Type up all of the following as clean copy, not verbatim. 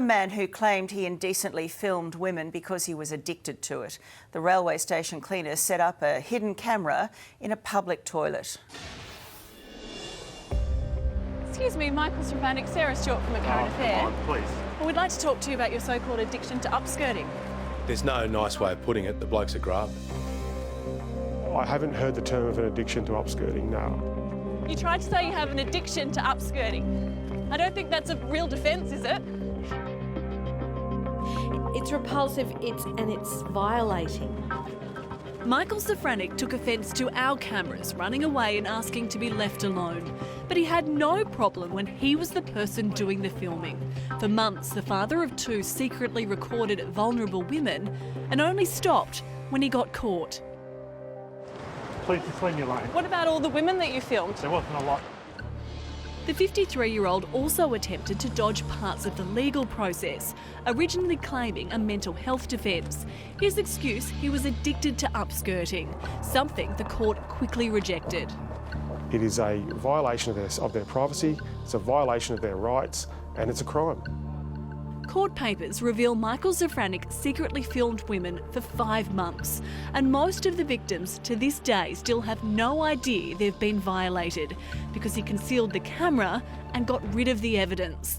A man who claimed he indecently filmed women because he was addicted to it. The railway station cleaner set up a hidden camera in a public toilet. Excuse me, Michael Strapanik, Sarah Stewart from A Current Affair. Come on, please. Well, we'd like to talk to you about your so-called addiction to upskirting. There's no nice way of putting it. The bloke's a grub. I haven't heard the term of an addiction to upskirting, no. You tried to say you have an addiction to upskirting. I don't think that's a real defence, is it? It's repulsive, it's violating. Michael Strapanik took offence to our cameras running away and asking to be left alone. But he had no problem when he was the person doing the filming. For months, the father of two secretly recorded vulnerable women and only stopped when he got caught. Please just leave me alone. What about all the women that you filmed? There wasn't a lot. The 53-year-old also attempted to dodge parts of the legal process, originally claiming a mental health defence. His excuse, he was addicted to upskirting, something the court quickly rejected. It is a violation of their privacy, it's a violation of their rights, and it's a crime. Court papers reveal Michael Strapanik secretly filmed women for 5 months, and most of the victims to this day still have no idea they've been violated because he concealed the camera and got rid of the evidence.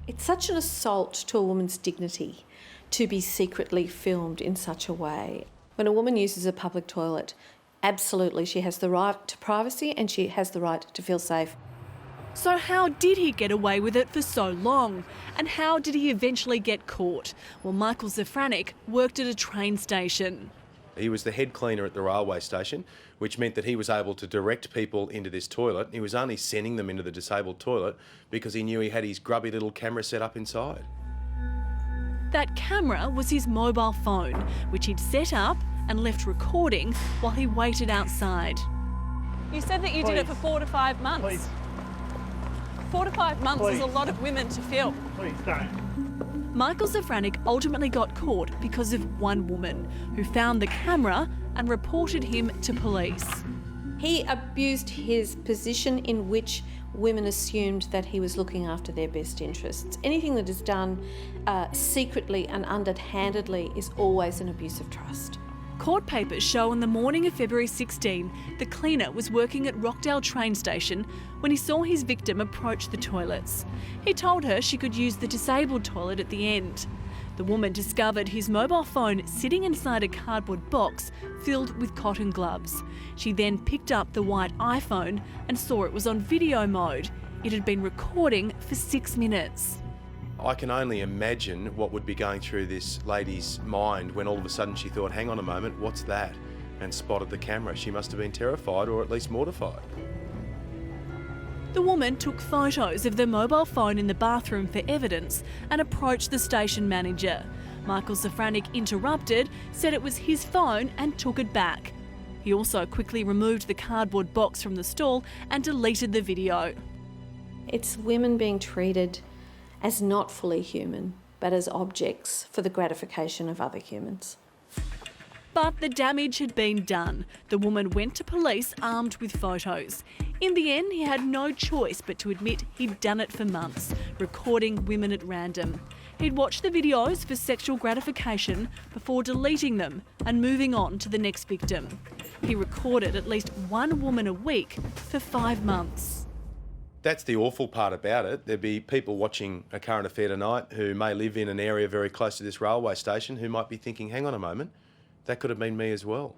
It's such an assault to a woman's dignity to be secretly filmed in such a way. When a woman uses a public toilet, absolutely she has the right to privacy and she has the right to feel safe. So how did he get away with it for so long? And how did he eventually get caught? Well, Michael Strapanik worked at a train station. He was the head cleaner at the railway station, which meant that he was able to direct people into this toilet. He was only sending them into the disabled toilet because he knew he had his grubby little camera set up inside. That camera was his mobile phone, which he'd set up and left recording while he waited outside. You said that you did it for 4 to 5 months. Please. 4 to 5 months Please. is a lot of women to film. Please don't. Michael Strapanik ultimately got caught because of one woman who found the camera and reported him to police. He abused his position in which women assumed that he was looking after their best interests. Anything that is done secretly and underhandedly is always an abuse of trust. Court papers show on the morning of February 16, the cleaner was working at Rockdale train station when he saw his victim approach the toilets. He told her she could use the disabled toilet at the end. The woman discovered his mobile phone sitting inside a cardboard box filled with cotton gloves. She then picked up the white iPhone and saw it was on video mode. It had been recording for 6 minutes. I can only imagine what would be going through this lady's mind when all of a sudden she thought, hang on a moment, what's that? And spotted the camera. She must have been terrified or at least mortified. The woman took photos of the mobile phone in the bathroom for evidence and approached the station manager. Michael Strapanik interrupted, said it was his phone and took it back. He also quickly removed the cardboard box from the stall and deleted the video. It's women being treated as not fully human, but as objects for the gratification of other humans. But the damage had been done. The woman went to police armed with photos. In the end, he had no choice but to admit he'd done it for months, recording women at random. He'd watched the videos for sexual gratification before deleting them and moving on to the next victim. He recorded at least one woman a week for 5 months. That's the awful part about it. There'd be people watching A Current Affair tonight who may live in an area very close to this railway station who might be thinking, hang on a moment, that could have been me as well.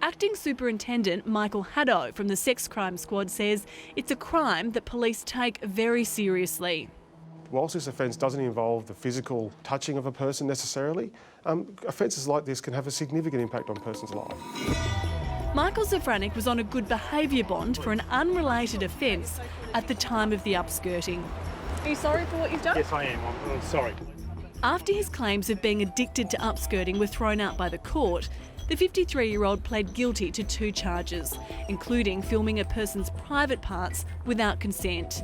Acting Superintendent Michael Haddo from the Sex Crime Squad says it's a crime that police take very seriously. Whilst this offence doesn't involve the physical touching of a person necessarily, offences like this can have a significant impact on a person's life. Michael Strapanik was on a good behaviour bond for an unrelated offence at the time of the upskirting. Are you sorry for what you've done? Yes, I am. I'm sorry. After his claims of being addicted to upskirting were thrown out by the court, the 53-year-old pled guilty to 2 charges, including filming a person's private parts without consent.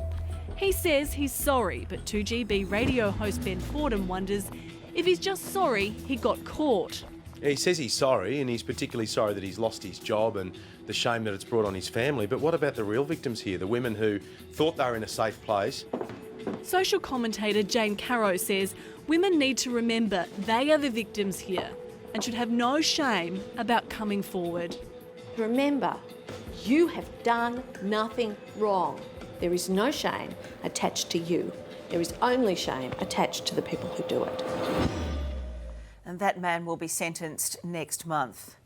He says he's sorry, but 2GB radio host Ben Fordham wonders if he's just sorry he got caught. He says he's sorry, and he's particularly sorry that he's lost his job and the shame that it's brought on his family. But what about the real victims here, the women who thought they were in a safe place? Social commentator Jane Caro says women need to remember they are the victims here and should have no shame about coming forward. Remember, you have done nothing wrong. There is no shame attached to you. There is only shame attached to the people who do it. And that man will be sentenced next month.